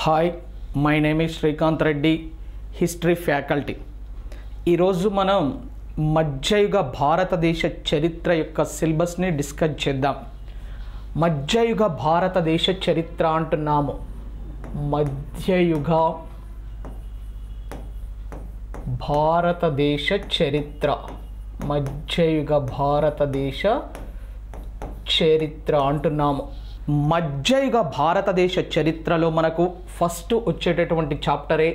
Hi, my name is Srikanth Reddy, history faculty. ఈరోజు మనం మధ్యయుగ భారతదేశ చరిత్ర యొక్క సిలబస్ని డిస్కస్ చేద్దాం. మధ్యయుగ భారతదేశ చరిత్ర అంటున్నాము. మధ్యయుగ భారతదేశ చరిత్ర, మధ్యయుగ భారతదేశ చరిత్ర అంటున్నాము. మధ్యయుగ భారతదేశ చరిత్రలో మనకు ఫస్ట్ వచ్చేటటువంటి చాప్టరే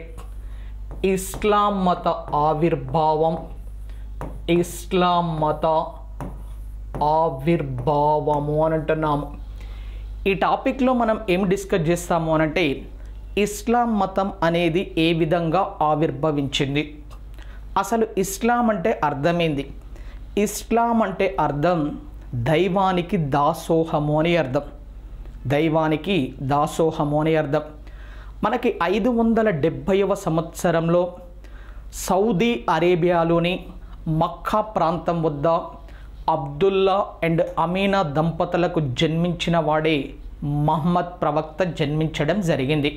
ఇస్లాం మత ఆవిర్భావం. ఇస్లాం మత ఆవిర్భావము అని అంటున్నాము. ఈ టాపిక్లో మనం ఏం డిస్కస్ చేస్తాము అనంటే ఇస్లాం మతం అనేది ఏ విధంగా ఆవిర్భవించింది, అసలు ఇస్లాం అంటే అర్థమైంది. ఇస్లాం అంటే అర్థం దైవానికి దాసోహము అని అర్థం. దైవానికి దాసోహము అని అర్థం. మనకి 570వ సంవత్సరంలో సౌదీ అరేబియాలోని మక్కా ప్రాంతం వద్ద అబ్దుల్లా అండ్ అమీనా దంపతులకు జన్మించిన వాడే మహమ్మద్ ప్రవక్త జన్మించడం జరిగింది.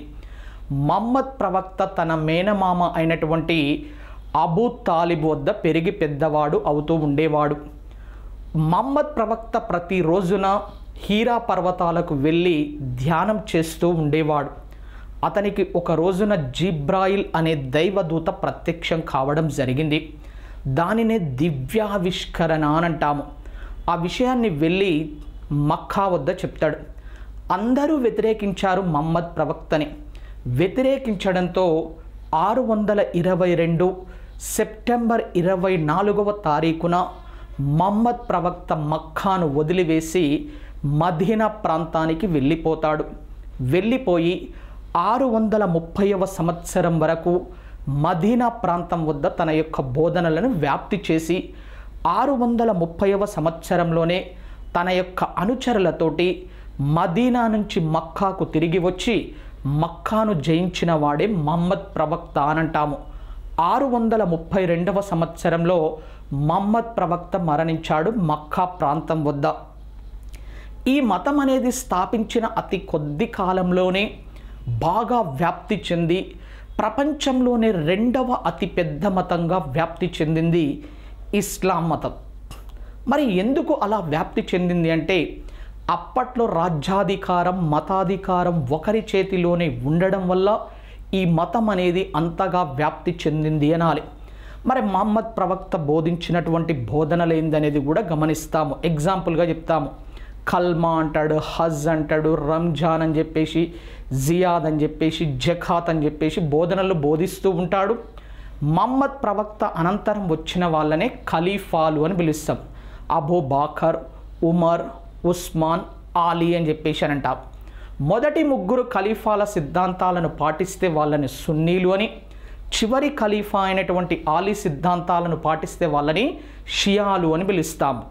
మహమ్మద్ ప్రవక్త తన మేనమామ అయినటువంటి అబూ తాలిబ్ వద్ద పెరిగి పెద్దవాడు అవుతూ ఉండేవాడు. మహమ్మద్ ప్రవక్త ప్రతిరోజున హీరా పర్వతాలకు వెళ్ళి ధ్యానం చేస్తూ ఉండేవాడు. అతనికి ఒక రోజున జిబ్రాయిల్ అనే దైవదూత ప్రత్యక్షం కావడం జరిగింది. దానినే దివ్యావిష్కరణ అని అంటాము. ఆ విషయాన్ని వెళ్ళి మక్కా వద్ద చెప్తాడు. అందరూ వ్యతిరేకించారు మహమ్మద్ ప్రవక్తని. వ్యతిరేకించడంతో 622 సెప్టెంబర్ 24వ తారీఖున మహమ్మద్ ప్రవక్త మక్కాను వదిలివేసి మదీనా ప్రాంతానికి వెళ్ళిపోతాడు. వెళ్ళిపోయి 630వ సంవత్సరం వరకు మదీనా ప్రాంతం వద్ద తన యొక్క బోధనలను వ్యాప్తి చేసి 630వ సంవత్సరంలోనే తన యొక్క అనుచరులతోటి మదీనా నుంచి మక్కాకు తిరిగి వచ్చి మక్కాను జయించిన వాడే మహమ్మద్ ప్రవక్త అనంటాము. 632వ సంవత్సరంలో మహమ్మద్ ప్రవక్త మరణించాడు మక్కా ప్రాంతం వద్ద. ఈ మతం అనేది స్థాపించిన అతి కొద్ది కాలంలోనే బాగా వ్యాప్తి చెంది ప్రపంచంలోనే 2వ అతిపెద్ద మతంగా వ్యాప్తి చెందింది ఇస్లాం మతం. మరి ఎందుకు అలా వ్యాప్తి చెందింది అంటే అప్పట్లో రాజ్యాధికారం మతాధికారం ఒకరి చేతిలోనే ఉండడం వల్ల ఈ మతం అనేది అంతగా వ్యాప్తి చెందింది అనాలి. మరి మహమ్మద్ ప్రవక్త బోధించినటువంటి బోధనలు ఏందనేది కూడా గమనిస్తాము. ఎగ్జాంపుల్గా చెప్తాము. కల్మా అంటాడు, హజ్ అంటాడు, రంజాన్ అని చెప్పేసి, జియాద్ అని చెప్పేసి, జఖాత్ అని చెప్పేసి బోధనలు బోధిస్తూ ఉంటాడు. మహమ్మద్ ప్రవక్త అనంతరం వచ్చిన వాళ్ళనే ఖలీఫాలు అని పిలుస్తాం. అబూ బాకర్, ఉమర్, ఉస్మాన్, ఆలీ అని చెప్పేసి అని అంటాం. మొదటి 3 ఖలీఫాల సిద్ధాంతాలను పాటిస్తే వాళ్ళని సున్నీలు అని, చివరి ఖలీఫా అయినటువంటి ఆలీ సిద్ధాంతాలను పాటిస్తే వాళ్ళని షియాలు అని పిలుస్తాము.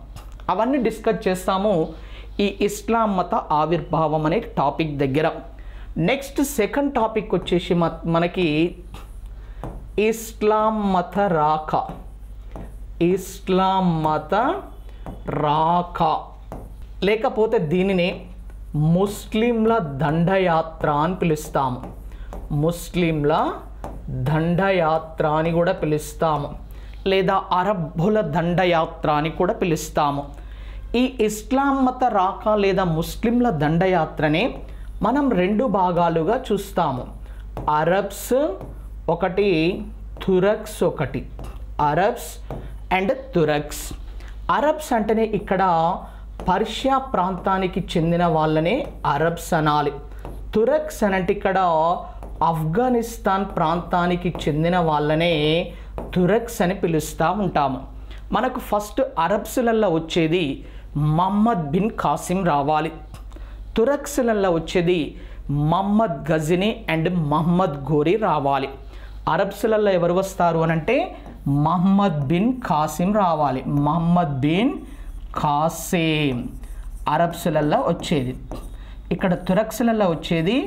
అవన్నీ డిస్కస్ చేస్తాము ఈ ఇస్లాం మత ఆవిర్భావం అనే టాపిక్ దగ్గర. నెక్స్ట్ సెకండ్ టాపిక్ వచ్చేసి మనకి ఇస్లాం మత రాక. ఇస్లాం మత రాక లేకపోతే దీనిని ముస్లింల దండయాత్ర అని పిలుస్తాము. ముస్లింల దండయాత్ర అని కూడా పిలుస్తాము, లేదా అరబ్బుల దండయాత్ర అని కూడా పిలుస్తాము. ఈ ఇస్లాం మత రాక లేదా ముస్లింల దండయాత్రనే మనం 2 భాగాలుగా చూస్తాము. అరబ్స్ ఒకటి, తురక్స్ ఒకటి. Arabs and తురక్స్. అరబ్స్ అంటేనే ఇక్కడ పర్షియా ప్రాంతానికి చెందిన వాళ్ళనే అరబ్స్ అనాలి. తురక్స్ అనంటే ఇక్కడ ఆఫ్ఘనిస్తాన్ ప్రాంతానికి చెందిన వాళ్ళనే తురక్స్ అని పిలుస్తూ ఉంటాము. మనకు ఫస్ట్ అరబ్స్లల్లో వచ్చేది మహమ్మద్ బిన్ కాసిం రావాలి. తురక్స్లల్లో వచ్చేది మహమ్మద్ గజనీ అండ్ మహమ్మద్ గోరీ రావాలి. అరబ్స్లల్లో ఎవరు వస్తారు అనంటే మహమ్మద్ బిన్ కాసిం రావాలి. మహమ్మద్ బిన్ కాసిం అరబ్స్లల్లో వచ్చేది. ఇక్కడ తురక్స్లలో వచ్చేది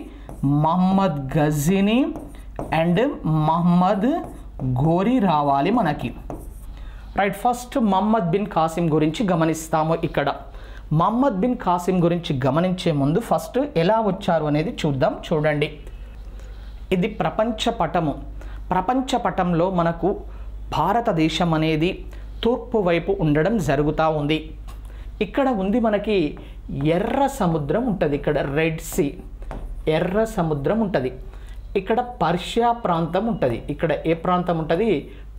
మహమ్మద్ గజనీ అండ్ మహమ్మద్ గోరీ రావాలి మనకి. రైట్, ఫస్ట్ మహమ్మద్ బిన్ కాసిం గురించి గమనిస్తాము. ఇక్కడ మహమ్మద్ బిన్ కాసిం గురించి గమనించే ముందు ఫస్ట్ ఎలా వచ్చారు అనేది చూద్దాం. చూడండి, ఇది ప్రపంచ పటంలో మనకు భారతదేశం అనేది తూర్పు వైపు ఉండడం జరుగుతూ ఉంది. ఇక్కడ ఉంది మనకి ఎర్ర సముద్రం ఉంటుంది, ఇక్కడ రెడ్ సీ ఎర్ర సముద్రం ఉంటుంది. ఇక్కడ పర్షియా ప్రాంతం ఉంటుంది, ఇక్కడ ఏ ప్రాంతం ఉంటుంది?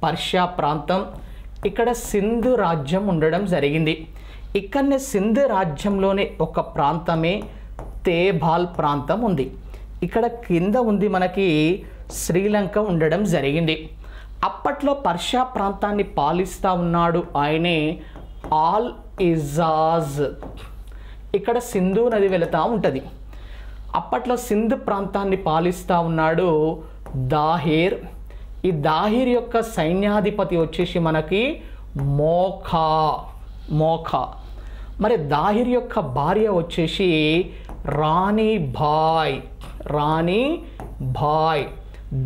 పర్షియా ప్రాంతం. ఇక్కడ సింధు రాజ్యం ఉండడం జరిగింది. ఇక్కడనే సింధు రాజ్యంలోనే ఒక ప్రాంతమే తేబాల్ ప్రాంతం ఉంది. ఇక్కడ కింద ఉంది మనకి శ్రీలంక ఉండడం జరిగింది. అప్పట్లో పర్షియా ప్రాంతాన్ని పాలిస్తూ ఉన్నాడు ఆయనే ఆల్ ఇజాజ్. ఇక్కడ సింధు నది వెళుతూ ఉంటుంది. అప్పట్లో సింధు ప్రాంతాన్ని పాలిస్తూ ఉన్నాడు దాహిర్. ఈ దాహిర్ యొక్క సైన్యాధిపతి వచ్చేసి మనకి మోఖా. మరి దాహిర్ యొక్క భార్య వచ్చేసి రాణి భాయ్.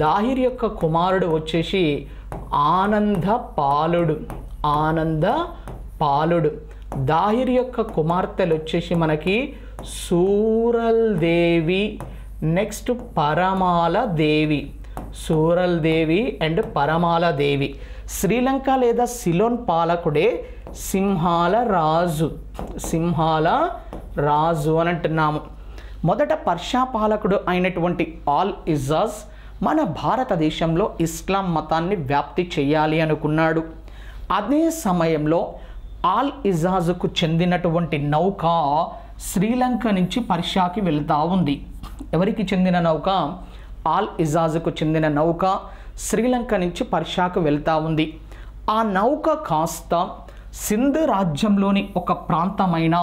దాహిర్ యొక్క కుమారుడు వచ్చేసి ఆనంద పాలుడు. దాహిర్ యొక్క కుమార్తెలు వచ్చేసి మనకి సూరల్ దేవి, నెక్స్ట్ పరమాల దేవి అండ్ పరమాల దేవి. శ్రీలంక లేదా సిలోన్ పాలకుడే సింహాల రాజు అని అంటున్నాము. మొదట పర్షియా పాలకుడు అయినటువంటి ఆల్ ఇజాజ్ మన భారతదేశంలో ఇస్లాం మతాన్ని వ్యాప్తి చేయాలి అనుకున్నాడు. అదే సమయంలో ఆల్ ఇజాజ్కు చెందినటువంటి నౌక శ్రీలంక నుంచి పర్షియాకి వెళ్తూ ఉంది. ఎవరికి చెందిన నౌక? ఆల్ ఇజాజ్కు చెందిన నౌక శ్రీలంక నుంచి పర్షియాకు వెళ్తూ ఉంది. ఆ నౌక కాస్త సింధు రాజ్యంలోని ఒక ప్రాంతమైన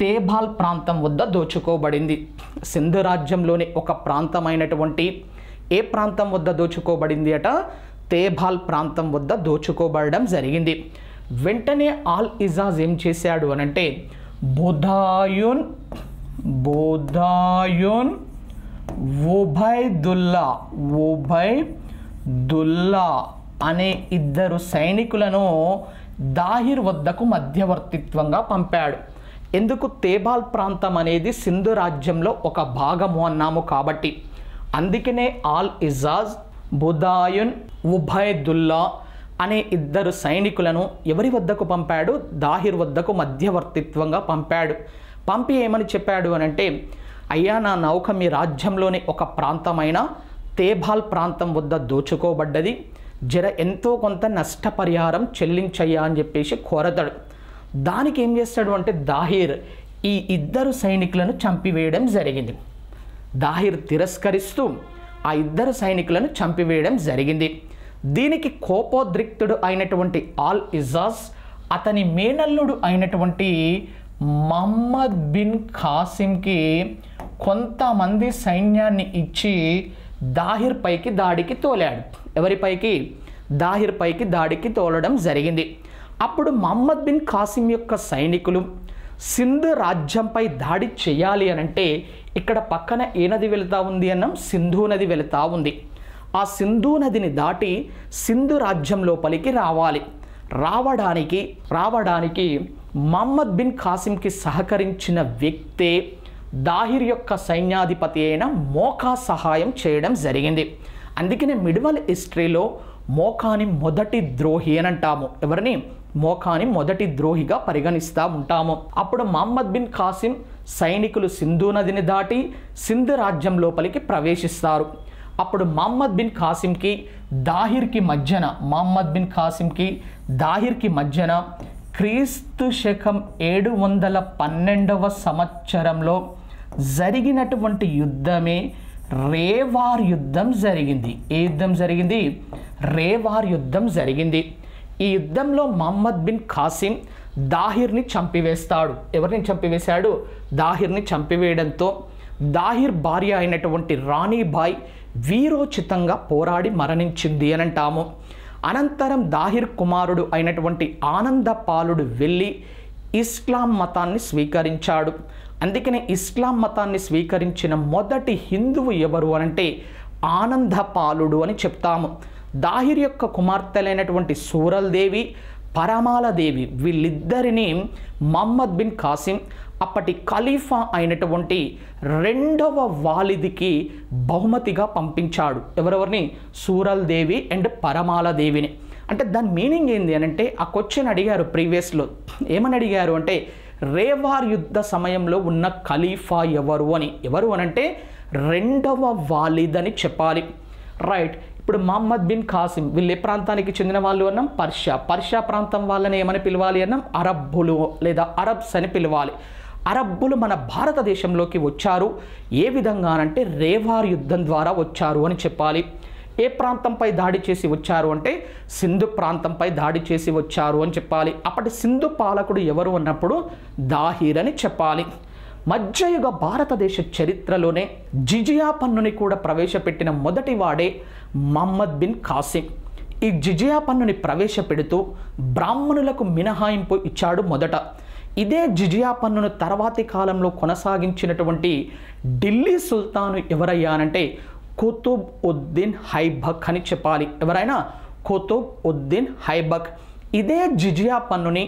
తేబాల్ ప్రాంతం వద్ద దోచుకోబడింది. సింధు రాజ్యంలోని ఒక ప్రాంతమైనటువంటి ఏ ప్రాంతం వద్ద దోచుకోబడింది అట? తేబాల్ ప్రాంతం వద్ద దోచుకోబడడం జరిగింది. వెంటనే ఆల్ ఇజాజ్ ఏం చేశాడు అనంటే బుధాయున్ ఉబైదుల్లా అనే ఇద్దరు సైనికులను దాహిర్ వద్దకు మధ్యవర్తిత్వంగా పంపాడు. ఎందుకు? తేబాల్ ప్రాంతం అనేది సింధు రాజ్యంలో ఒక భాగము అన్నాము కాబట్టి. అందుకనే ఆల్ ఇజాజ్ బుధాయున్ ఉబైదుల్లా అనే ఇద్దరు సైనికులను ఎవరి వద్దకు పంపాడు? దాహిర్ వద్దకు మధ్యవర్తిత్వంగా పంపాడు. పంపి ఏమని చెప్పాడు అనంటే, అయ్యా, నా నౌక మీ రాజ్యంలోని ఒక ప్రాంతమైన తేబాల్ ప్రాంతం వద్ద దోచుకోబడ్డది, ఎంతో కొంత నష్టపరిహారం చెల్లించయ్యా అని చెప్పేసి కోరతాడు. దానికి ఏం చేస్తాడు అంటే దాహిర్ ఈ ఇద్దరు సైనికులను చంపివేయడం జరిగింది. దాహిర్ తిరస్కరిస్తూ ఆ ఇద్దరు సైనికులను చంపివేయడం జరిగింది. దీనికి కోపోద్రిక్తుడు అయినటువంటి ఆల్ ఇజాజ్ అతని మేనల్లుడు అయినటువంటి మహమ్మద్ బిన్ ఖాసిమ్కి కొంతమంది సైన్యాన్ని ఇచ్చి దాహిర్ పైకి దాడికి తోలాడు. ఎవరిపైకి? దాహిర్ పైకి దాడికి తోలడం జరిగింది. అప్పుడు మహమ్మద్ బిన్ ఖాసిం యొక్క సైనికులు సింధు రాజ్యంపై దాడి చేయాలి అనంటే ఇక్కడ పక్కన ఏ నది వెళుతూ ఉంది అన్నాం? సింధు నది వెళుతూ ఉంది. ఆ సింధు నదిని దాటి సింధు రాజ్యం లోపలికి రావడానికి మహమ్మద్ బిన్ ఖాసింకి సహకరించిన వ్యక్తే దాహిర్ యొక్క సైన్యాధిపతి అయిన మోఖా సహాయం చేయడం జరిగింది. అందుకనే మిడివల్ హిస్టరీలో మోఖాని మొదటి ద్రోహి అని అంటాము. ఎవరిని? మోఖాని మొదటి ద్రోహిగా పరిగణిస్తూ ఉంటాము. అప్పుడు మహమ్మద్ బిన్ ఖాసిం సైనికులు సింధు నదిని దాటి సింధు రాజ్యం లోపలికి ప్రవేశిస్తారు. అప్పుడు మహమ్మద్ బిన్ ఖాసింకి దాహిర్కి మధ్యన క్రీస్తు శకం 712వ సంవత్సరంలో జరిగినటువంటి యుద్ధమే రేవార్ యుద్ధం జరిగింది. ఏ యుద్ధం జరిగింది? రేవార్ యుద్ధం జరిగింది. ఈ యుద్ధంలో మహమ్మద్ బిన్ ఖాసిం దాహిర్ని చంపివేస్తాడు. ఎవరిని చంపివేశాడు? దాహిర్ని చంపివేయడంతో దాహిర్ భార్య అయినటువంటి రాణి భాయ్ వీరోచితంగా పోరాడి మరణించింది అని అంటాము. అనంతరం దాహిర్ కుమారుడు అయినటువంటి ఆనందపాలుడు వెళ్ళి ఇస్లాం మతాన్ని స్వీకరించాడు. అందుకనే ఇస్లాం మతాన్ని స్వీకరించిన మొదటి హిందువు ఎవరు అనంటే ఆనందపాలుడు అని చెప్తాము. దాహిర్ యొక్క కుమార్తెలైనటువంటి సూరల్ దేవి, పరమాల దేవి వీళ్ళిద్దరిని మహమ్మద్ బిన్ ఖాసిం అప్పటి ఖలీఫా అయినటువంటి రెండవ వాలిదికి బహుమతిగా పంపించాడు. ఎవరెవరిని? సూరల్ దేవి అండ్ పరమాల దేవిని. అంటే దాని మీనింగ్ ఏంది అని అంటే, ఆ క్వశ్చన్ అడిగారు ప్రీవియస్లో. ఏమని అడిగారు అంటే, రేవార్ యుద్ధ సమయంలో ఉన్న ఖలీఫా ఎవరు అని. ఎవరు అనంటే రెండవ వాలిద్ అని చెప్పాలి. రైట్. ఇప్పుడు మహమ్మద్ బిన్ ఖాసిం వీళ్ళు ఏ ప్రాంతానికి చెందిన వాళ్ళు అన్నాం? పర్షియా ప్రాంతం వాళ్ళని ఏమని పిలవాలి అన్నాం? అరబ్బులు లేదా అరబ్స్ అని పిలవాలి. అరబ్బులు మన భారతదేశంలోకి వచ్చారు. ఏ విధంగా అంటే రేవార్ యుద్ధం ద్వారా వచ్చారు అని చెప్పాలి. ఏ ప్రాంతంపై దాడి చేసి వచ్చారు అంటే సింధు ప్రాంతంపై దాడి చేసి వచ్చారు అని చెప్పాలి. అప్పటి సింధు పాలకుడు ఎవరు అన్నప్పుడు దాహిర్ అని చెప్పాలి. మధ్యయుగ భారతదేశ చరిత్రలోనే జిజియా పన్నుని కూడా ప్రవేశపెట్టిన మొదటి వాడే మహమ్మద్ బిన్ ఖాసిం. ఈ జిజియా పన్నుని ప్రవేశపెడుతూ బ్రాహ్మణులకు మినహాయింపు ఇచ్చాడు మొదట. ఇదే జిజియా పన్నును తర్వాతి కాలంలో కొనసాగించినటువంటి ఢిల్లీ సుల్తాను ఎవరయ్యానంటే కుతుబ్ ఉద్దీన్ ఐబక్ అని చెప్పాలి. ఎవరైనా? కుతుబ్ ఉద్దీన్ ఐబక్. ఇదే జిజియా పన్నుని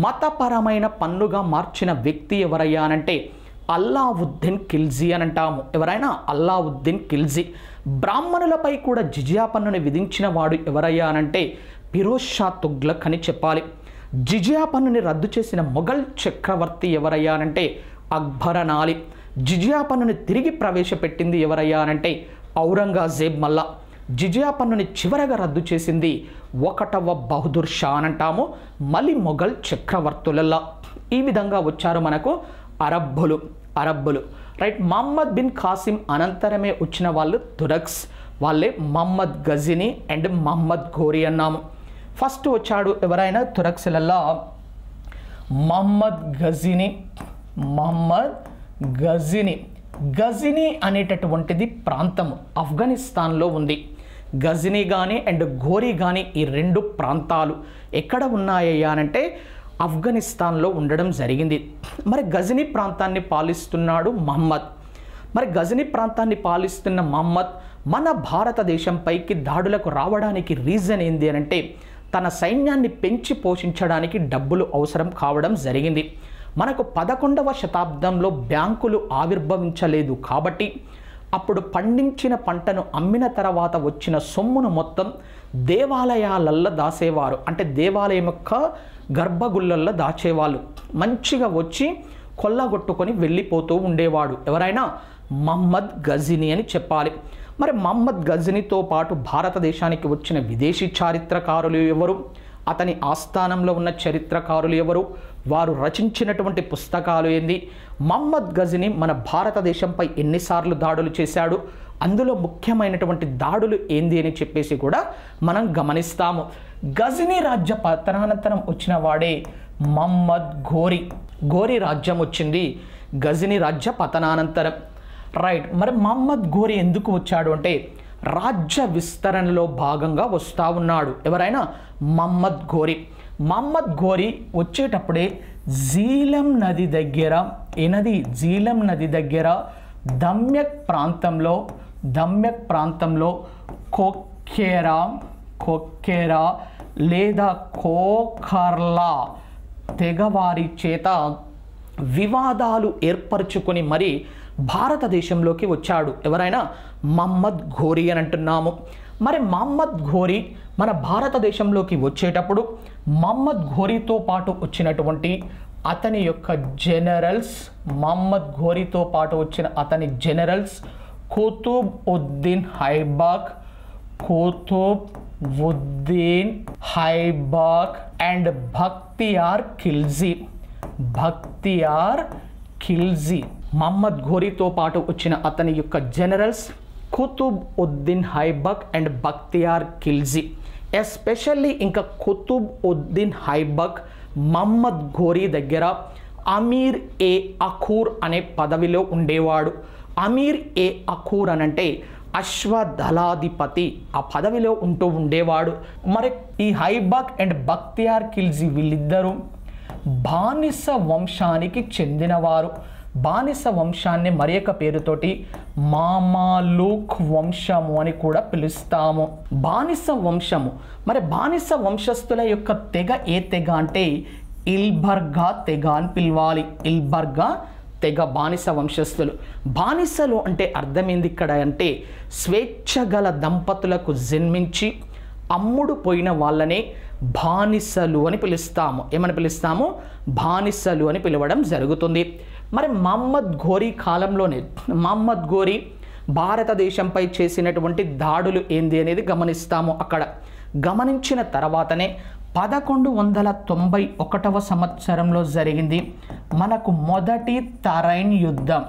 మతపరమైన పన్నుగా మార్చిన వ్యక్తి ఎవరయ్యానంటే అల్లావుద్దీన్ ఖిల్జీ అని అంటాము. ఎవరైనా? అల్లావుద్దీన్ ఖిల్జీ. బ్రాహ్మణులపై కూడా జిజియా పన్నుని విధించిన వాడు ఎవరయ్యానంటే ఫిరోజ్ షా తుగ్లక్ అని చెప్పాలి. జిజియా పన్నుని రద్దు చేసిన మొఘల్ చక్రవర్తి ఎవరయ్యానంటే అక్బరనాలి. జిజియా పన్నుని తిరిగి ప్రవేశపెట్టింది ఎవరయ్యానంటే ఔరంగజేబ్ మల్లా. జిజియా పన్నుని చివరగా రద్దు చేసింది 1వ బహదూర్ షా అని అంటాము. మళ్ళీ మొఘల్ చక్రవర్తులల్లా. ఈ విధంగా వచ్చారు మనకు అరబ్బులు. రైట్. మహమ్మద్ బిన్ ఖాసిం అనంతరమే వచ్చిన వాళ్ళు తురక్స్. వాళ్ళే మహమ్మద్ గజిని అండ్ మహమ్మద్ ఘోరీ అన్నాము. ఫస్ట్ వచ్చాడు ఎవరైనా తురక్స్లల్లా మహమ్మద్ గజిని. గజిని అనేటటువంటిది ప్రాంతము ఆఫ్ఘనిస్తాన్లో ఉంది. గజిని కానీ అండ్ ఘోరీ కానీ ఈ రెండు ప్రాంతాలు ఎక్కడ ఉన్నాయ్యా అంటే ఆఫ్ఘనిస్తాన్లో ఉండడం జరిగింది. మరి గజిని ప్రాంతాన్ని పాలిస్తున్నాడు మహమ్మద్. మరి గజిని ప్రాంతాన్ని పాలిస్తున్న మహమ్మద్ మన భారతదేశంపైకి దాడులకు రావడానికి రీజన్ ఏంది అని అంటే తన సైన్యాన్ని పెంచి పోషించడానికి డబ్బులు అవసరం కావడం జరిగింది. మనకు 11వ శతాబ్దంలో బ్యాంకులు ఆవిర్భవించలేదు కాబట్టి అప్పుడు పండించిన పంటను అమ్మిన తర్వాత వచ్చిన సొమ్మును మొత్తం దేవాలయాలల్లో దాచేవారు. అంటే దేవాలయం యొక్క గర్భగుళ్ళల్లో దాచేవాళ్ళు. మంచిగా వచ్చి కొల్లగొట్టుకొని వెళ్ళిపోతూ ఉండేవాడు. ఎవరైనా? మహమ్మద్ గజిని అని చెప్పాలి. మరి మహమ్మద్ గజినితో పాటు భారతదేశానికి వచ్చిన విదేశీ చారిత్రకారులు ఎవరు? అతని ఆస్థానంలో ఉన్న చరిత్రకారులు ఎవరు? వారు రచించినటువంటి పుస్తకాలు ఏంది? మహమ్మద్ గజిని మన భారతదేశంపై ఎన్నిసార్లు దాడులు చేశాడు? అందులో ముఖ్యమైనటువంటి దాడులు ఏంది అని చెప్పేసి కూడా మనం గమనిస్తాము. గజిని రాజ్య పతనానంతరం వచ్చిన వాడే మహమ్మద్ ఘోరీ రాజ్యం వచ్చింది గజిని రాజ్య పతనానంతరం. రైట్. మరి మహమ్మద్ ఘోరీ ఎందుకు వచ్చాడు అంటే రాజ్య విస్తరణలో భాగంగా వస్తూ ఉన్నాడు. ఎవరైనా? మహమ్మద్ ఘోరీ వచ్చేటప్పుడే జీలం నది దగ్గర దమ్యక్ ప్రాంతంలో కొక్కెరా లేదా కోఖర్లా తెగవారి చేత వివాదాలు ఏర్పరచుకొని మరి భారతదేశంలోకి వచ్చాడు. ఎవరైనా? మహమ్మద్ ఘోరీ అని అంటున్నాము. మరి మహమ్మద్ ఘోరీ మన భారతదేశంలోకి వచ్చేటప్పుడు మహమ్మద్ ఘోరీతో పాటు వచ్చినటువంటి అతని యొక్క జనరల్స్ కుతుబ్ ఉద్దీన్ ఐబక్ అండ్ బఖ్తియార్ ఖిల్జీ. మహమ్మద్ ఘోరీతో పాటు వచ్చిన అతని యొక్క generals Qutub Uddin Aibak and Bakhtiyar Khilji. Especially ఇంకా కుతుబ్ ఉద్దీన్ ఐబక్ మహమ్మద్ ఘోరీ దగ్గర అమీర్ ఏ అఖూర్ అనే పదవిలో ఉండేవాడు. అమీర్ ఏ అఖూర్ అనంటే అశ్వదళాధిపతి. ఆ పదవిలో ఉంటూ ఉండేవాడు. మరి ఈ ఐబక్ అండ్ బఖ్తియార్ ఖిల్జీ వీళ్ళిద్దరూ బానిస వంశానికి చెందినవారు. బానిస వంశాన్ని మరి ఒక పేరుతోటి మామాలూక్ వంశము అని కూడా పిలుస్తాము. బానిస వంశము. మరి బానిస వంశస్థుల యొక్క తెగ ఏ తెగ అంటే ఇల్బర్గా తెగ అని పిలవాలి. ఇల్బర్గా తెగ బానిస వంశస్థులు. బానిసలు అంటే అర్థమైంది ఇక్కడ అంటే స్వేచ్ఛ గల దంపతులకు జన్మించి అమ్ముడు పోయిన వాళ్ళనే బానిసలు అని పిలుస్తాము. ఏమని పిలుస్తాము? బానిసలు అని పిలవడం జరుగుతుంది. మరి మహమ్మద్ ఘోరీ కాలంలోనే మహమ్మద్ ఘోరీ భారతదేశంపై చేసినటువంటి దాడులు ఏంది అనేది గమనిస్తాము. అక్కడ గమనించిన తర్వాతనే 1191 సంవత్సరంలో జరిగింది మనకు మొదటి తరైన్ యుద్ధం.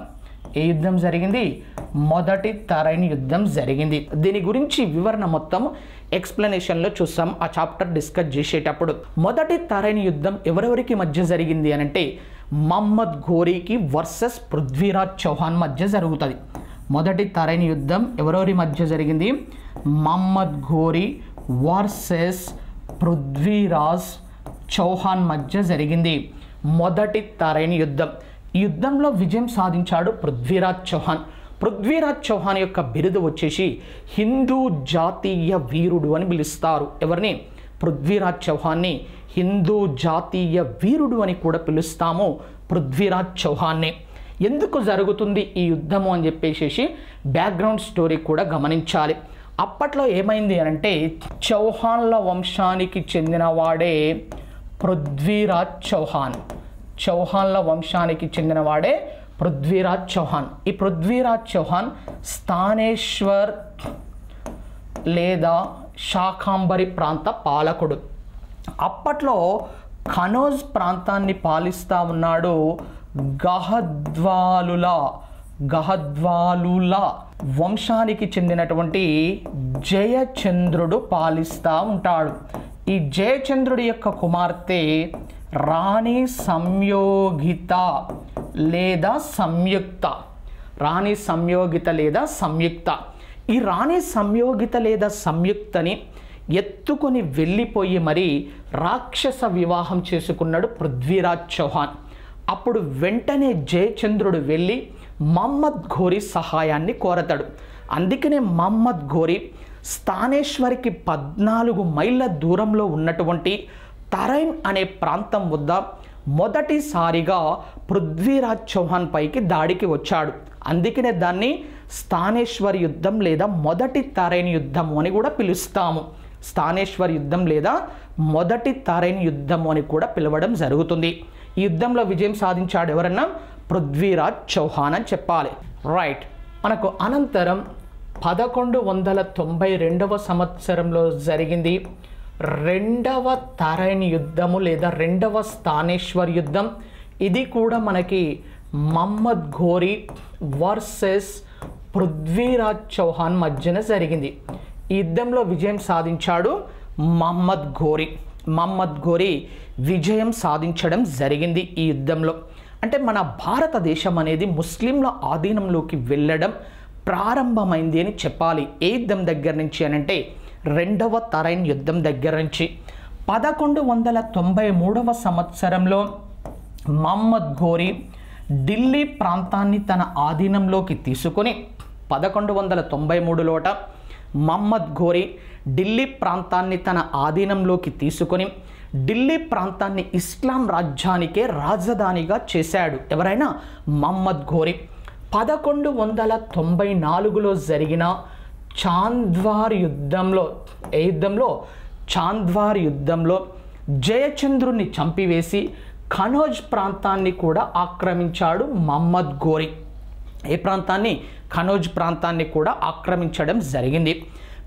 ఏ యుద్ధం జరిగింది? మొదటి తరైన్ యుద్ధం జరిగింది. దీని గురించి వివరణ మొత్తం ఎక్స్ప్లెనేషన్లో చూస్తాం ఆ చాప్టర్ డిస్కస్ చేసేటప్పుడు. మొదటి తరైన్ యుద్ధం ఎవరెవరికి మధ్య జరిగింది అనంటే మహమ్మద్ ఘోరీకి వర్సెస్ పృథ్వీరాజ్ చౌహాన్ మధ్య జరుగుతుంది. మొదటి తరైన్ యుద్ధం ఎవరెవరి మధ్య జరిగింది? మహమ్మద్ ఘోరీ వర్సెస్ పృథ్వీరాజ్ చౌహాన్ మధ్య జరిగింది మొదటి తరైన్ యుద్ధం. ఈ యుద్ధంలో విజయం సాధించాడు పృథ్వీరాజ్ చౌహాన్. పృథ్వీరాజ్ చౌహాన్ యొక్క బిరుదు వచ్చేసి హిందూ జాతీయ వీరుడు అని పిలుస్తారు. ఎవరిని? పృథ్వీరాజ్ చౌహాన్ని హిందూ జాతీయ వీరుడు అని కూడా పిలుస్తాము పృథ్వీరాజ్ చౌహాన్ని. ఎందుకు జరుగుతుంది ఈ యుద్ధము అని చెప్పేసి బ్యాక్గ్రౌండ్ స్టోరీ కూడా గమనించాలి. అప్పట్లో ఏమైంది అంటే చౌహాన్ల వంశానికి చెందినవాడే పృథ్వీరాజ్ చౌహాన్. చౌహాన్ల వంశానికి చెందినవాడే పృథ్వీరాజ్ చౌహాన్. ఈ పృథ్వీరాజ్ చౌహాన్ స్థానేశ్వర్ లేదా శాకాంబరి ప్రాంత పాలకుడు. అప్పట్లో కనౌజ్ ప్రాంతాన్ని పాలిస్తూ ఉన్నాడు గహద్వాలుల వంశానికి చెందినటువంటి జయచంద్రుడు పాలిస్తూ ఉంటాడు. ఈ జయచంద్రుడి యొక్క కుమార్తె రాణి సంయోగిత లేదా సంయుక్త. రాణి సంయోగిత లేదా సంయుక్త. ఈ రాణి సంయోగిత లేదా సంయుక్తని ఎత్తుకొని వెళ్ళిపోయి మరి రాక్షస వివాహం చేసుకున్నాడు పృథ్వీరాజ్ చౌహాన్. అప్పుడు వెంటనే జయచంద్రుడు వెళ్ళి మహమ్మద్ ఘోరీ సహాయాన్ని కోరతాడు. అందుకనే మహమ్మద్ ఘోరీ స్థానేశ్వరికి 14 మైళ్ళ దూరంలో ఉన్నటువంటి తరైన్ అనే ప్రాంతం వద్ద మొదటిసారిగా పృథ్వీరాజ్ చౌహాన్ పైకి దాడికి వచ్చాడు. అందుకనే దాన్ని స్థానేశ్వర్ యుద్ధం లేదా మొదటి తరైన్ యుద్ధము అని కూడా పిలుస్తాము. స్థానేశ్వర్ యుద్ధం లేదా మొదటి తరైన్ యుద్ధము అని కూడా పిలవడం జరుగుతుంది. ఈ యుద్ధంలో విజయం సాధించాడు ఎవరన్నా? పృథ్వీరాజ్ చౌహాన్ అని చెప్పాలి. రైట్. మనకు అనంతరం 1192 సంవత్సరంలో జరిగింది రెండవ తరైన్ యుద్ధము లేదా రెండవ స్థానేశ్వర్ యుద్ధం. ఇది కూడా మనకి మహమ్మద్ ఘోరీ వర్సెస్ పృథ్వీరాజ్ చౌహాన్ మధ్యన జరిగింది. ఈ యుద్ధంలో విజయం సాధించాడు మహమ్మద్ ఘోరీ. మహమ్మద్ ఘోరీ విజయం సాధించడం జరిగింది ఈ యుద్ధంలో. అంటే మన భారతదేశం అనేది ముస్లింల ఆధీనంలోకి వెళ్ళడం ప్రారంభమైంది అని చెప్పాలి. ఏ యుద్ధం దగ్గర నుంచి అనంటే రెండవ తరైన్ యుద్ధం దగ్గర నుంచి. 1193 సంవత్సరంలో మహమ్మద్ ఘోరీ ఢిల్లీ ప్రాంతాన్ని తన ఆధీనంలోకి తీసుకొని 1193లోట మహమ్మద్ ఘోరీ ఢిల్లీ ప్రాంతాన్ని తన ఆధీనంలోకి తీసుకొని ఢిల్లీ ప్రాంతాన్ని ఇస్లాం రాజ్యానికే రాజధానిగా చేశాడు. ఎవరైనా? మహమ్మద్ ఘోరీ. 1194లో జరిగిన చాంద్వార్ యుద్ధంలో, ఏ యుద్ధంలో? చాంద్వార్ యుద్ధంలో జయచంద్రుని చంపివేసి కనౌజ్ ప్రాంతాన్ని కూడా ఆక్రమించాడు మహమ్మద్ ఘోరీ. ఏ ప్రాంతాన్ని? కనౌజ్ ప్రాంతాన్ని కూడా ఆక్రమించడం జరిగింది.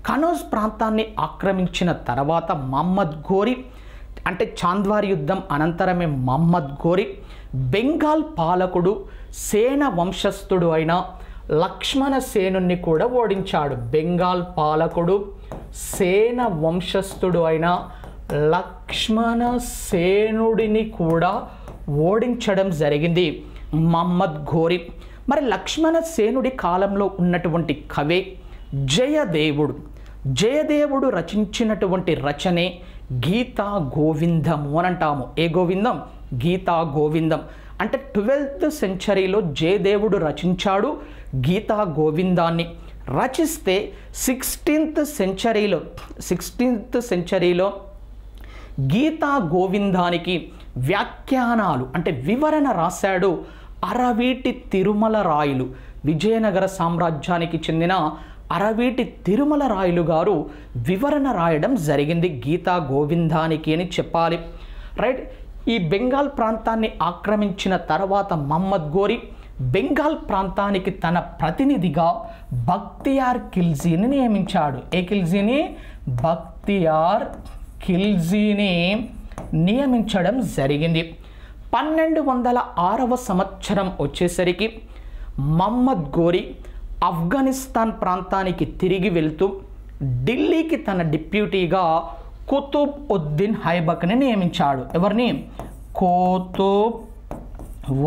కనౌజ్ ప్రాంతాన్ని ఆక్రమించిన తర్వాత మహమ్మద్ ఘోరీ అంటే చాంద్వార్ యుద్ధం అనంతరమే మహమ్మద్ ఘోరీ బెంగాల్ పాలకుడు సేన వంశస్థుడు అయిన లక్ష్మణ సేనుని కూడా ఓడించాడు. బెంగాల్ పాలకుడు సేన వంశస్థుడు అయిన లక్ష్మణ సేనుడిని కూడా ఓడించడం జరిగింది మహమ్మద్ ఘోరీ. మరి లక్ష్మణ సేనుడి కాలంలో ఉన్నటువంటి కవే జయదేవుడు. జయదేవుడు రచించినటువంటి రచనే గీతా గోవిందము అని అంటాము. ఏ గోవిందం? గీతా గోవిందం. అంటే 12th సెంచరీలో జయదేవుడు రచించాడు గీతా గోవిందాన్ని. రచిస్తే 16th సెంచరీలో గీతా గోవిందానికి వ్యాఖ్యానాలు అంటే వివరణ రాశాడు అరవీటి తిరుమల రాయలు. విజయనగర సామ్రాజ్యానికి చెందిన అరవీటి తిరుమల రాయలు గారు వివరణ రాయడం జరిగింది గీతా గోవిందానికి అని చెప్పాలి. రైట్. ఈ బెంగాల్ ప్రాంతాన్ని ఆక్రమించిన తర్వాత మహమ్మద్ గోరి బెంగాల్ ప్రాంతానికి తన ప్రతినిధిగా బక్తియార్ ఖిల్జీని నియమించాడు. ఏ ఖిల్జీని? బక్తియార్ ఖిల్జీని నియమించడం జరిగింది. 1206వ సంవత్సరం వచ్చేసరికి మహమ్మద్ గోరి ఆఫ్ఘనిస్తాన్ ప్రాంతానికి తిరిగి వెళ్తూ ఢిల్లీకి తన డిప్యూటీగా కుతుబ్ ఉద్దీన్ ఐబక్ని నియమించాడు. ఎవరిని? కుతుబ్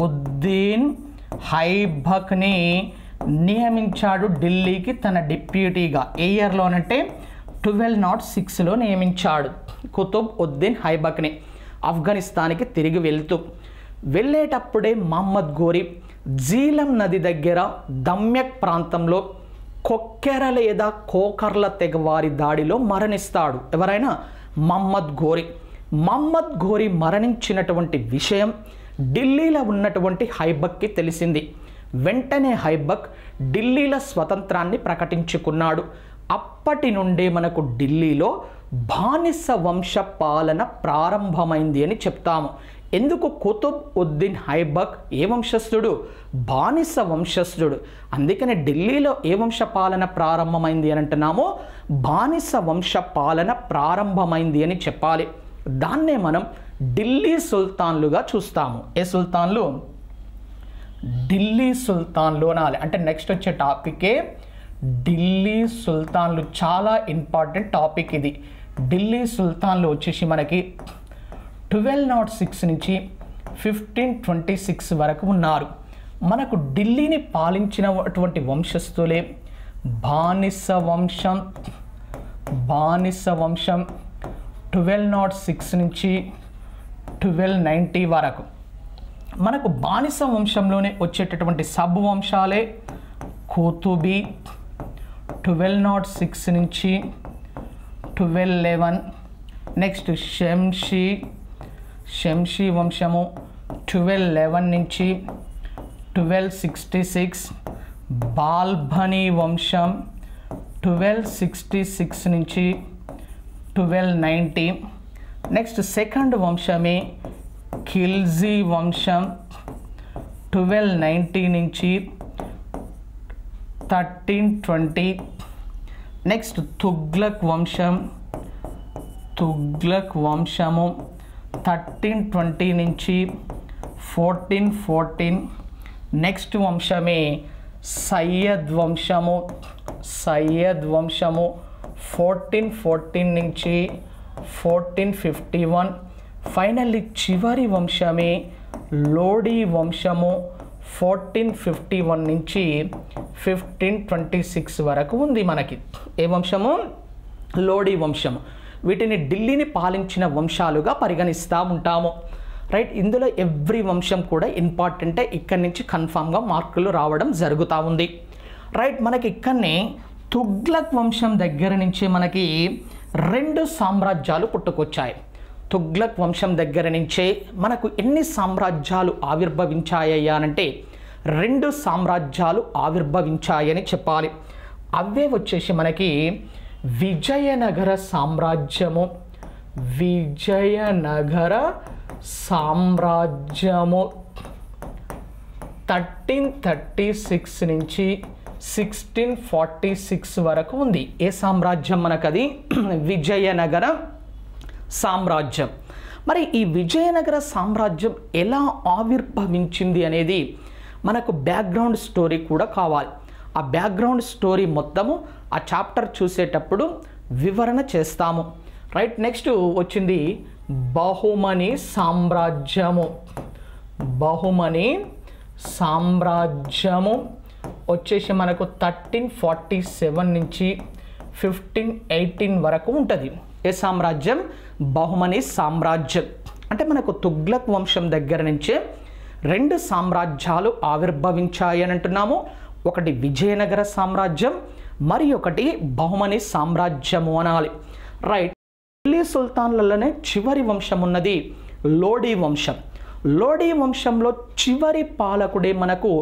ఉద్దీన్ ఐబక్ని నియమించాడు ఢిల్లీకి తన డిప్యూటీగా. ఏ ఇయర్లోనంటే 1206లో నియమించాడు కుతుబ్ ఉద్దీన్ ఐబక్ని ఆఫ్ఘనిస్తాన్కి తిరిగి వెళ్ళేటప్పుడే మహమ్మద్ గోరి జీలం నది దగ్గర దమ్యక్ ప్రాంతంలో కొక్కెర లేదా కోకర్ల తెగ వారి దాడిలో మరణిస్తాడు. ఎవరైనా? మహమ్మద్ గోరి మరణించినటువంటి విషయం ఢిల్లీలో ఉన్నటువంటి ఐబక్కి తెలిసింది. వెంటనే ఐబక్ ఢిల్లీలో స్వతంత్రాన్ని ప్రకటించుకున్నాడు. అప్పటి నుండే మనకు ఢిల్లీలో బానిస వంశ పాలన ప్రారంభమైంది అని చెప్తాము. ఎందుకు? కుతుబ్ ఉద్దీన్ ఐబక్ ఏ వంశస్థుడు? బానిస వంశస్థుడు. అందుకని ఢిల్లీలో ఏ వంశ పాలన ప్రారంభమైంది అని అంటున్నాము? బానిస వంశ పాలన ప్రారంభమైంది అని చెప్పాలి. దాన్నే మనం ఢిల్లీ సుల్తాన్లుగా చూస్తాము. ఏ సుల్తాన్లు? ఢిల్లీ సుల్తాన్లు అనాలి. అంటే నెక్స్ట్ వచ్చే టాపికే ఢిల్లీ సుల్తాన్లు. చాలా ఇంపార్టెంట్ టాపిక్ ఇది. ఢిల్లీ సుల్తాన్లు వచ్చేసి మనకి 1206 నుంచి 1526 వరకు ఉన్నారు. మనకు ఢిల్లీని పాలించినటువంటి వంశస్థులే బానిస వంశం 1206 నుంచి 1290 వరకు. మనకు బానిస వంశంలోనే వచ్చేటటువంటి సబ్ వంశాలే కుతుబీ 1206 నుంచి 1211. నెక్స్ట్ షంషీ వంశము 1211 నుంచి 1266. బాల్బనీ వంశం 1266 నుంచి 1290. నెక్స్ట్ సెకండ్ వంశమే ఖిల్జీ వంశం 1290 నుంచి 1320. నెక్స్ట్ తుగ్లక్ వంశము 1320 నుంచి 1414. నెక్స్ట్ వంశమే సయ్యద్ వంశము 1414 నుంచి 1451. ఫైనల్లీ చివరి వంశమే లోడీ వంశము 1451 నుంచి 1526 వరకు ఉంది మనకి. ఏ వంశము? లోడీ వంశము. వీటిని ఢిల్లీని పాలించిన వంశాలుగా పరిగణిస్తూ ఉంటాము. రైట్. ఇందులో ఎవ్రీ వంశం కూడా ఇంపార్టెంటే. ఇక్కడి నుంచి కన్ఫామ్గా మార్కులు రావడం జరుగుతూ ఉంది. రైట్. మనకి ఇక్కడనే తుగ్లక్ వంశం దగ్గర నుంచి మనకి 2 సామ్రాజ్యాలు పుట్టుకొచ్చాయి. తుగ్లక్ వంశం దగ్గర నుంచే మనకు ఎన్ని సామ్రాజ్యాలు ఆవిర్భవించాయ్యా అంటే 2 సామ్రాజ్యాలు ఆవిర్భవించాయని చెప్పాలి. అవే వచ్చేసి మనకి విజయనగర సామ్రాజ్యము 1336 నుంచి 1646 వరకు ఉంది. ఏ సామ్రాజ్యం మనకది? విజయనగర సామ్రాజ్యం. మరి ఈ విజయనగర సామ్రాజ్యం ఎలా ఆవిర్భవించింది అనేది మనకు బ్యాక్గ్రౌండ్ స్టోరీ కూడా కావాలి. ఆ బ్యాక్గ్రౌండ్ స్టోరీ మొత్తము ఆ చాప్టర్ చూసేటప్పుడు వివరణ చేస్తాము. రైట్. నెక్స్ట్ వచ్చింది బహుమని సామ్రాజ్యము వచ్చేసి మనకు 1347 నుంచి 1518 వరకు ఉంటుంది. ఏ సామ్రాజ్యం? బహుమని సామ్రాజ్యం. అంటే మనకు తుగ్లక్ వంశం దగ్గర నుంచే 2 సామ్రాజ్యాలు ఆవిర్భవించాయని అంటున్నాము. ఒకటి విజయనగర సామ్రాజ్యం, మరి ఒకటి బహుమని సామ్రాజ్యము అనాలి. రైట్. ఢిల్లీ సుల్తాన్లలోనే చివరి వంశం ఉన్నది లోడీ వంశం. లోడీ వంశంలో చివరి పాలకుడే మనకు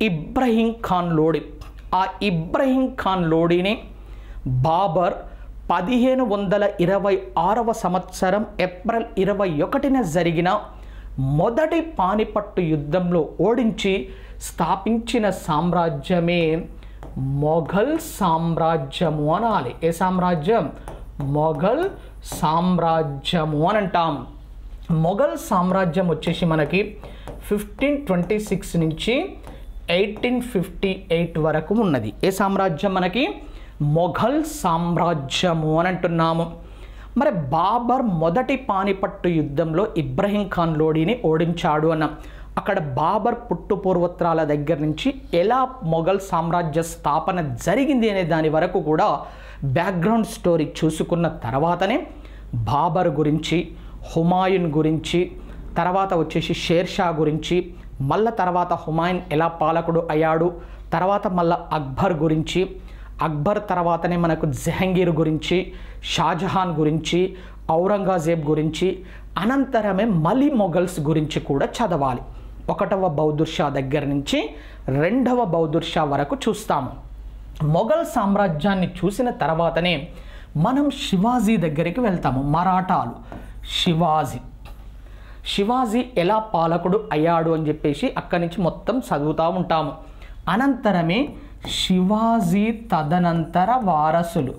ఇబ్రహీం ఖాన్ లోడీ. ఆ ఇబ్రహీం ఖాన్ లోడీని బాబర్ 1526వ సంవత్సరం ఏప్రిల్ 21న జరిగిన మొదటి పానిపట్టు యుద్ధంలో ఓడించి స్థాపించిన సామ్రాజ్యమే మొఘల్ సామ్రాజ్యము అనాలి. ఏ సామ్రాజ్యం? మొఘల్ సామ్రాజ్యము అని అంటాం. మొఘల్ సామ్రాజ్యం వచ్చేసి మనకి 1526 నుంచి 1858 వరకు ఉన్నది. ఏ సామ్రాజ్యం? మనకి మొఘల్ సామ్రాజ్యము అని అంటున్నాము. మరి బాబర్ మొదటి పానిపట్టు యుద్ధంలో ఇబ్రహీం ఖాన్ లోడీని ఓడించాడు అన్నాం. అక్కడ బాబర్ పుట్టు పూర్వత్రాల దగ్గర నుంచి ఎలా మొఘల్ సామ్రాజ్య స్థాపన జరిగింది అనే దాని వరకు కూడా బ్యాక్గ్రౌండ్ స్టోరీ చూసుకున్న తర్వాతనే బాబర్ గురించి, హుమాయూన్ గురించి, తర్వాత వచ్చేసి షేర్షా గురించి, మళ్ళా తర్వాత హుమాయూన్ ఎలా పాలకుడు అయ్యాడు, తర్వాత మళ్ళా అక్బర్ గురించి, అక్బర్ తర్వాతనే మనకు జహంగీర్ గురించి, షాజహాన్ గురించి, ఔరంగజేబ్ గురించి, అనంతరమే మళ్ళీ మొఘల్స్ గురించి కూడా చదవాలి. 1వ బౌదుర్ షా దగ్గర నుంచి 2వ బౌదుర్ షా వరకు చూస్తాము. మొఘల్ సామ్రాజ్యాన్ని చూసిన తర్వాతనే మనం శివాజీ దగ్గరికి వెళ్తాము. మరాఠాలు, శివాజీ ఎలా పాలకుడు అయ్యాడు అని చెప్పేసి అక్కడి నుంచి మొత్తం చదువుతూ ఉంటాము. అనంతరమే శివాజీ తదనంతర వారసులు,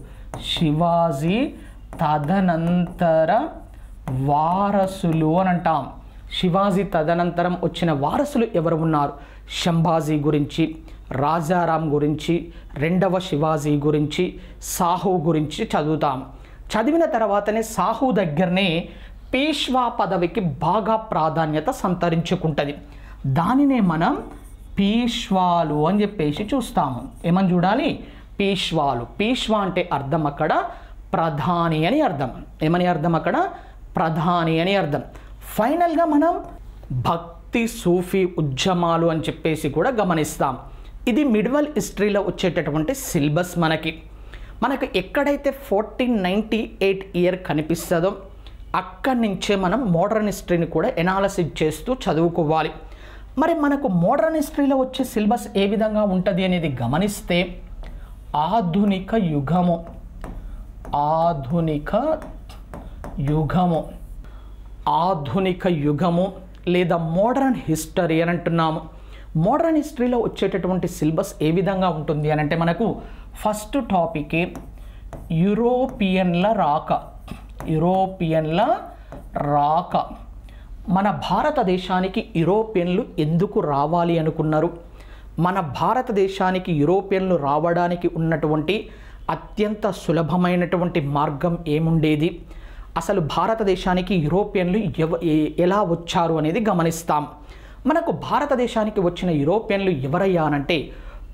శివాజీ తదనంతర వారసులు అని అంటాం. శివాజీ తదనంతరం వచ్చిన వారసులు ఎవరు ఉన్నారు? శంభాజీ గురించి, రాజారాం గురించి, 2వ శివాజీ గురించి, సాహు గురించి చదువుతాం. చదివిన తర్వాతనే సాహు దగ్గరనే పేష్వా పదవికి బాగా ప్రాధాన్యత సంతరించుకుంటుంది. దానినే మనం పీష్వాలు అని చెప్పేసి చూస్తాము. ఏమని చూడాలి? పీష్వాలు. పీష్వా అంటే అర్థం అక్కడ ప్రధాని అని అర్థం. ఏమని అర్థం అక్కడ? ప్రధాని అని అర్థం. ఫైనల్గా మనం భక్తి సూఫీ ఉద్యమాలు అని చెప్పేసి కూడా గమనిస్తాం. ఇది మిడ్వల్ హిస్టరీలో వచ్చేటటువంటి సిలబస్. మనకు ఎక్కడైతే 1498 ఇయర్ కనిపిస్తుందో అక్కడి నుంచే మనం మోడర్న్ హిస్టరీని కూడా ఎనాలిసిస్ చేస్తూ చదువుకోవాలి. మరి మనకు మోడర్న్ హిస్టరీలో వచ్చే సిలబస్ ఏ విధంగా ఉంటుంది అనేది గమనిస్తే ఆధునిక యుగము లేదా మోడర్న్ హిస్టరీ అని అంటున్నాము. మోడర్న్ హిస్టరీలో వచ్చేటటువంటి సిలబస్ ఏ విధంగా ఉంటుంది అని అంటే మనకు ఫస్ట్ టాపిక్ యూరోపియన్ల రాక. మన భారతదేశానికి యూరోపియన్లు ఎందుకు రావాలి అనుకున్నారు? మన భారతదేశానికి యూరోపియన్లు రావడానికి ఉన్నటువంటి అత్యంత సులభమైనటువంటి మార్గం ఏముండేది? అసలు భారతదేశానికి యూరోపియన్లు ఎలా వచ్చారు అనేది గమనిస్తాం. మనకు భారతదేశానికి వచ్చిన యూరోపియన్లు ఎవరయ్యా అనంటే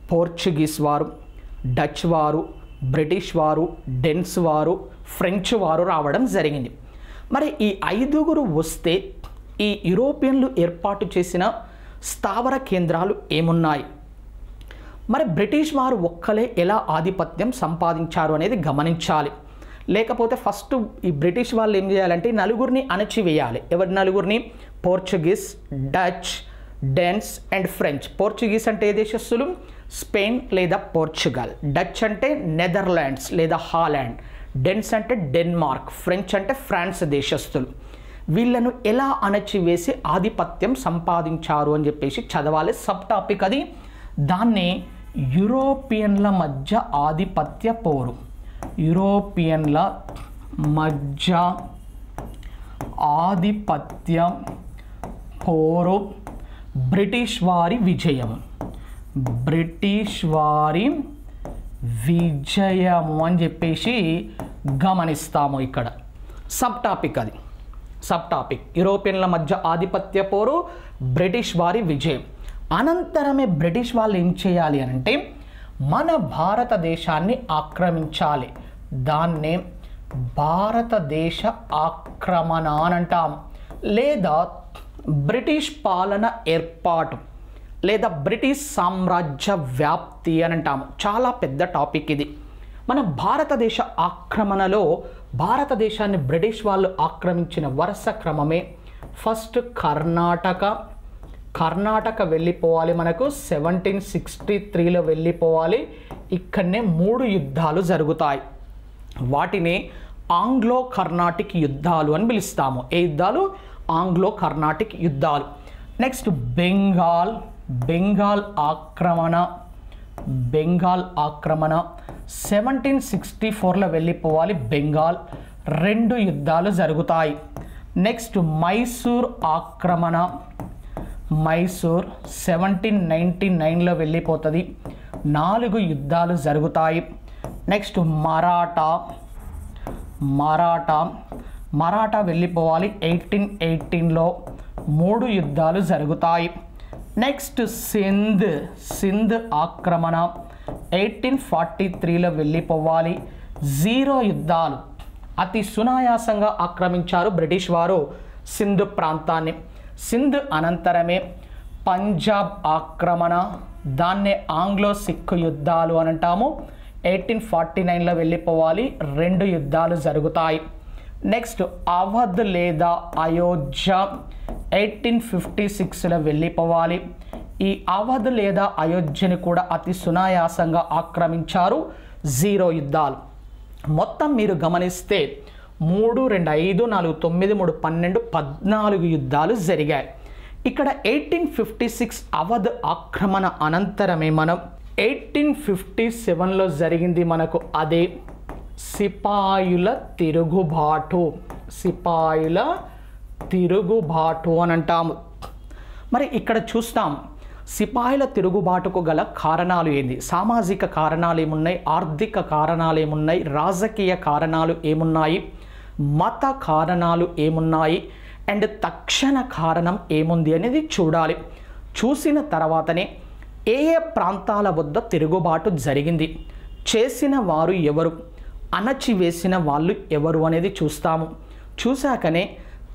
పోర్చుగీస్ వారు, డచ్ వారు, బ్రిటిష్ వారు, డెన్స్ వారు, ఫ్రెంచ్ వారు రావడం జరిగింది. మరి ఈ 5గురు వస్తే ఈ యూరోపియన్లు ఏర్పాటు చేసిన స్థావర కేంద్రాలు ఏమున్నాయి? మరి బ్రిటిష్ వారు ఒక్కలే ఎలా ఆధిపత్యం సంపాదించారు అనేది గమనించాలి. లేకపోతే ఫస్ట్ ఈ బ్రిటిష్ వాళ్ళు ఏం చేయాలంటే 4గురిని అణచివేయాలి. ఎవరి 4గురిని? Portuguese, Dutch, Danes and French. Portuguese అంటే ఏ దేశస్తులు? స్పెయిన్ లేదా పోర్చుగల్. డచ్ అంటే నెదర్లాండ్స్ లేదా హాలాండ్. డెన్స్ అంటే డెన్మార్క్. ఫ్రెంచ్ అంటే ఫ్రాన్స్ దేశస్తులు. వీళ్ళను ఎలా అణచివేసి ఆధిపత్యం సంపాదించారు అని చెప్పేసి చదవాలి. సబ్ టాపిక్ అది. దాన్ని యూరోపియన్ల మధ్య ఆధిపత్య పోరు, యూరోపియన్ల మధ్య ఆధిపత్య పోరు, బ్రిటిష్ వారి విజయము అని చెప్పేసి గమనిస్తాము. ఇక్కడ సబ్ టాపిక్ అది. సబ్ టాపిక్ యూరోపియన్ల మధ్య ఆధిపత్య పోరు, బ్రిటిష్ వారి విజయం. అనంతరమే బ్రిటిష్ వాళ్ళు ఏం చేయాలి అంటే మన భారతదేశాన్ని ఆక్రమించాలి. దాన్నే భారతదేశ ఆక్రమణ అని అంటాం. లేదా బ్రిటిష్ పాలన ఏర్పాటు లేదా బ్రిటిష్ సామ్రాజ్య వ్యాప్తి అని అంటాము. చాలా పెద్ద టాపిక్ ఇది. మన భారతదేశ ఆక్రమణలో భారతదేశాన్ని బ్రిటిష్ వాళ్ళు ఆక్రమించిన వరుస క్రమమే ఫస్ట్ కర్ణాటక వెళ్ళిపోవాలి, మనకు 1763లో వెళ్ళిపోవాలి. ఇక్కడనే 3 యుద్ధాలు జరుగుతాయి. వాటిని ఆంగ్లో కర్ణాటిక్ యుద్ధాలు అని పిలుస్తాము. ఏ యుద్ధాలు? ఆంగ్లో కర్ణాటిక్ యుద్ధాలు. నెక్స్ట్ బెంగాల్ ఆక్రమణ 1764లో వెళ్ళిపోవాలి. బెంగాల్ 2 యుద్ధాలు జరుగుతాయి. నెక్స్ట్ మైసూర్ ఆక్రమణ 1799లో వెళ్ళిపోతుంది. 4 యుద్ధాలు జరుగుతాయి. నెక్స్ట్ మరాఠా వెళ్ళిపోవాలి. 1818లో 3 యుద్ధాలు జరుగుతాయి. నెక్స్ట్ సింధ్ ఆక్రమణ 1843లో వెళ్ళిపోవాలి. 0 యుద్ధాలు. అతి సునాయాసంగా ఆక్రమించారు బ్రిటిష్ వారు సింధ్ ప్రాంతాన్ని. సింధ్ అనంతరమే పంజాబ్ ఆక్రమణ, దాన్నే ఆంగ్లో సిక్ యుద్ధాలు అని అంటాము. 1849లో వెళ్ళిపోవాలి. 2 యుద్ధాలు జరుగుతాయి. నెక్స్ట్ అవధ్ లేదా అయోధ్య 1856లో వెళ్ళిపోవాలి. ఈ అవధ్ లేదా అయోధ్యని కూడా అతి సునాయాసంగా ఆక్రమించారు. 0 యుద్ధాలు. మొత్తం మీరు గమనిస్తే 3, 2, 5, 4, 9, 3, 12, 14 యుద్ధాలు జరిగాయి. ఇక్కడ 1856 అవధ్ ఆక్రమణ అనంతరమే మనం 1857లో జరిగింది మనకు అదే సిపాయిల తిరుగుబాటు అని అంటాము. మరి ఇక్కడ చూస్తాం సిపాయిల తిరుగుబాటుకు గల కారణాలు ఏంది? సామాజిక కారణాలు ఏమున్నాయి, ఆర్థిక కారణాలు ఏమున్నాయి, రాజకీయ కారణాలు ఏమున్నాయి, మత కారణాలు ఏమున్నాయి, అండ్ తక్షణ కారణం ఏముంది అనేది చూడాలి. చూసిన తర్వాతనే ఏ ప్రాంతాల వద్ద తిరుగుబాటు జరిగింది, చేసిన వారు ఎవరు, అణచివేసిన వాళ్ళు ఎవరు అనేది చూస్తాము. చూశాకనే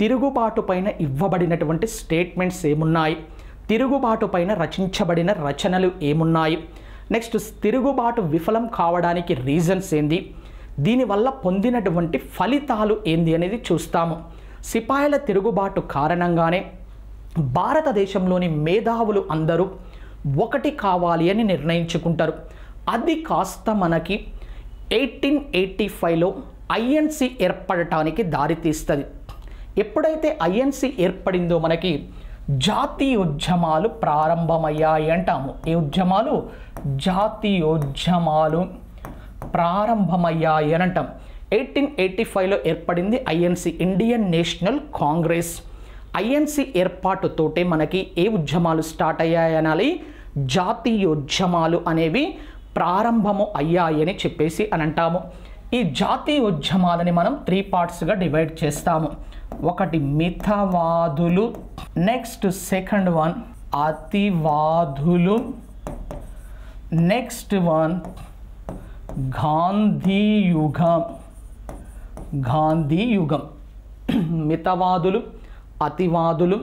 తిరుగుబాటు పైన ఇవ్వబడినటువంటి స్టేట్మెంట్స్ ఏమున్నాయి, తిరుగుబాటు పైన రచించబడిన రచనలు ఏమున్నాయి, నెక్స్ట్ తిరుగుబాటు విఫలం కావడానికి రీజన్స్ ఏంది, దీనివల్ల పొందినటువంటి ఫలితాలు ఏంది అనేది చూస్తాము. సిపాయిల తిరుగుబాటు కారణంగానే భారతదేశంలోని మేధావులు అందరూ ఒకటి కావాలి అని నిర్ణయించుకుంటారు. అది కాస్త మనకి 1885లో ఐఎన్సి ఏర్పడటానికి దారితీస్తుంది. ఎప్పుడైతే ఐఎన్సి ఏర్పడిందో మనకి జాతీయోద్యమాలు ప్రారంభమయ్యాయి అంటాము. ఏ ఉద్యమాలు? జాతీయోద్యమాలు ప్రారంభమయ్యాయి అని అంటాం. 1885లో ఏర్పడింది INC, Indian National Congress. INC ఏర్పాటుతోటే మనకి ఏ ఉద్యమాలు స్టార్ట్ అయ్యాయి అనాలి? జాతీయోద్యమాలు అనేవి ప్రారంభము అయ్యాయని చెప్పేసి అని అంటాము. ఈ జాతీయోద్యమాలని మనం 3 పార్ట్స్గా డివైడ్ చేస్తాము. ఒకటి మితవాదులు, నెక్స్ట్ సెకండ్ వన్ అతివాదులు, నెక్స్ట్ వన్ గాంధీయుగం. మితవాదులు, అతివాదులు,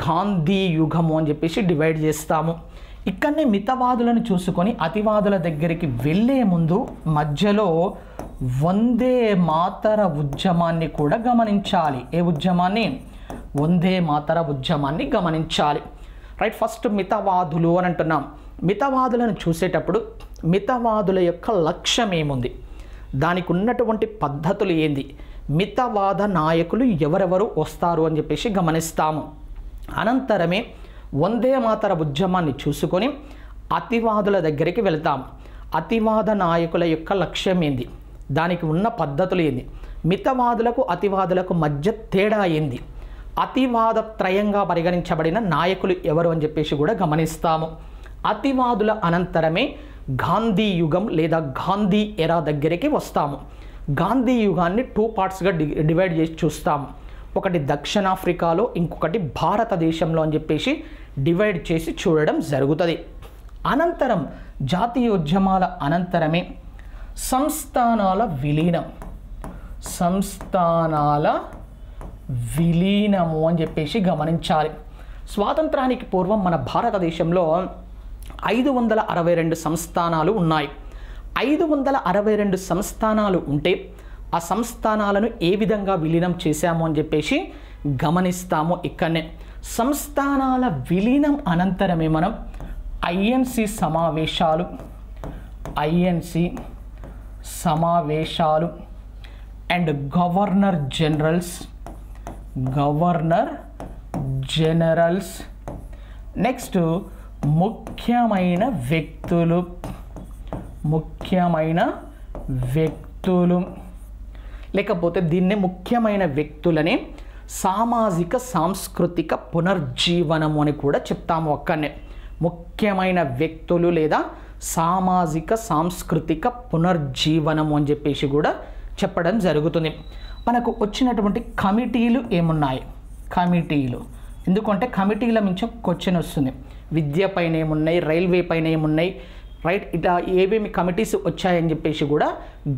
గాంధీయుగము అని చెప్పేసి డివైడ్ చేస్తాము. ఇక్కడనే మితవాదులను చూసుకొని అతివాదుల దగ్గరికి వెళ్ళే ముందు మధ్యలో వందే మాతర ఉద్యమాన్ని కూడా గమనించాలి. ఏ ఉద్యమాన్ని? వందే మాతర ఉద్యమాన్ని గమనించాలి. రైట్. ఫస్ట్ మితవాదులు అని అంటున్నాం. మితవాదులను చూసేటప్పుడు మితవాదుల యొక్క లక్ష్యం ఏముంది, దానికి ఉన్నటువంటి పద్ధతులు ఏంది, మితవాద నాయకులు ఎవరెవరు వస్తారు అని చెప్పేసి గమనిస్తాము. అనంతరమే వందే మాతర ఉద్యమాన్ని చూసుకొని అతివాదుల దగ్గరికి వెళ్తాము. అతివాద నాయకుల యొక్క లక్ష్యం ఏంది, దానికి ఉన్న పద్ధతులు ఏంది, మితవాదులకు అతివాదులకు మధ్య తేడా ఏంది, అతివాద త్రయంగా పరిగణించబడిన నాయకులు ఎవరు అని చెప్పేసి కూడా గమనిస్తాము. అతివాదుల అనంతరమే గాంధీ యుగం లేదా గాంధీ ఎరా దగ్గరికి వస్తాము. గాంధీ యుగాన్ని 2 పార్ట్స్గా డివైడ్ చేసి చూస్తాము. ఒకటి దక్షిణాఫ్రికాలో, ఇంకొకటి భారతదేశంలో అని చెప్పేసి డివైడ్ చేసి చూడడం జరుగుతుంది. అనంతరం జాతీయోద్యమాల అనంతరమే సంస్థానాల విలీనము అని చెప్పేసి గమనించాలి. స్వాతంత్రానికి పూర్వం మన భారతదేశంలో 562 సంస్థానాలు ఉన్నాయి. 562 సంస్థానాలు ఉంటే ఆ సంస్థానాలను ఏ విధంగా విలీనం చేశాము అని చెప్పేసి గమనిస్తాము. ఇక్కడనే సంస్థానాల విలీనం అనంతరమే మనం ఐఎన్సి సమావేశాలు అండ్ గవర్నర్ జనరల్స్ నెక్స్ట్ ముఖ్యమైన వ్యక్తులు లేకపోతే దీన్ని ముఖ్యమైన వ్యక్తులని సామాజిక సాంస్కృతిక పునర్జీవనము అని కూడా చెప్తాము. ఒక్కనే ముఖ్యమైన వ్యక్తులు లేదా సామాజిక సాంస్కృతిక పునర్జీవనము అని చెప్పేసి కూడా చెప్పడం జరుగుతుంది. మనకు వచ్చినటువంటి కమిటీలు ఏమున్నాయి? కమిటీలు ఎందుకంటే కమిటీల నుంచి క్వశ్చన్ వస్తుంది. విద్య పైన ఏమున్నాయి, రైల్వే పైన ఏమున్నాయి, రైట్, ఇట్లా ఏవేమి కమిటీస్ వచ్చాయని చెప్పేసి కూడా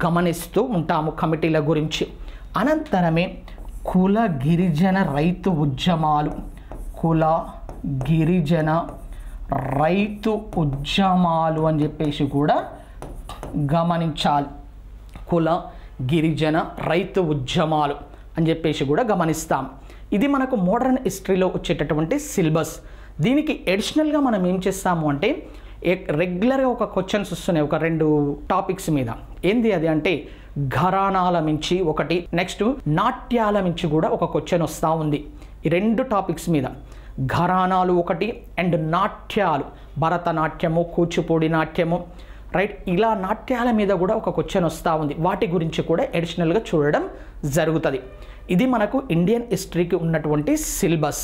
గమనిస్తూ ఉంటాము కమిటీల గురించి. అనంతరమే కుల గిరిజన రైతు ఉద్యమాలు అని చెప్పేసి కూడా గమనించాలి. కుల గిరిజన రైతు ఉద్యమాలు అని చెప్పేసి కూడా గమనిస్తాం. ఇది మనకు మోడర్న్ హిస్టరీలో వచ్చేటటువంటి సిలబస్. దీనికి ఎడిషనల్గా మనం ఏం చేస్తాము అంటే రెగ్యులర్గా ఒక క్వశ్చన్స్ వస్తున్నాయి ఒక 2 టాపిక్స్ మీద. ఏంది అది అంటే ఘరానాల నుంచి ఒకటి, నెక్స్ట్ నాట్యాల నుంచి కూడా ఒక క్వశ్చన్ వస్తూ ఉంది. ఈ 2 టాపిక్స్ మీద ఘరానాలు ఒకటి అండ్ నాట్యాలు, భరతనాట్యము, కూచిపూడి నాట్యము, రైట్, ఇలా నాట్యాల మీద కూడా ఒక క్వశ్చన్ వస్తూ ఉంది. వాటి గురించి కూడా ఎడిషనల్గా చూడడం జరుగుతుంది. ఇది మనకు ఇండియన్ హిస్టరీకి ఉన్నటువంటి సిలబస్.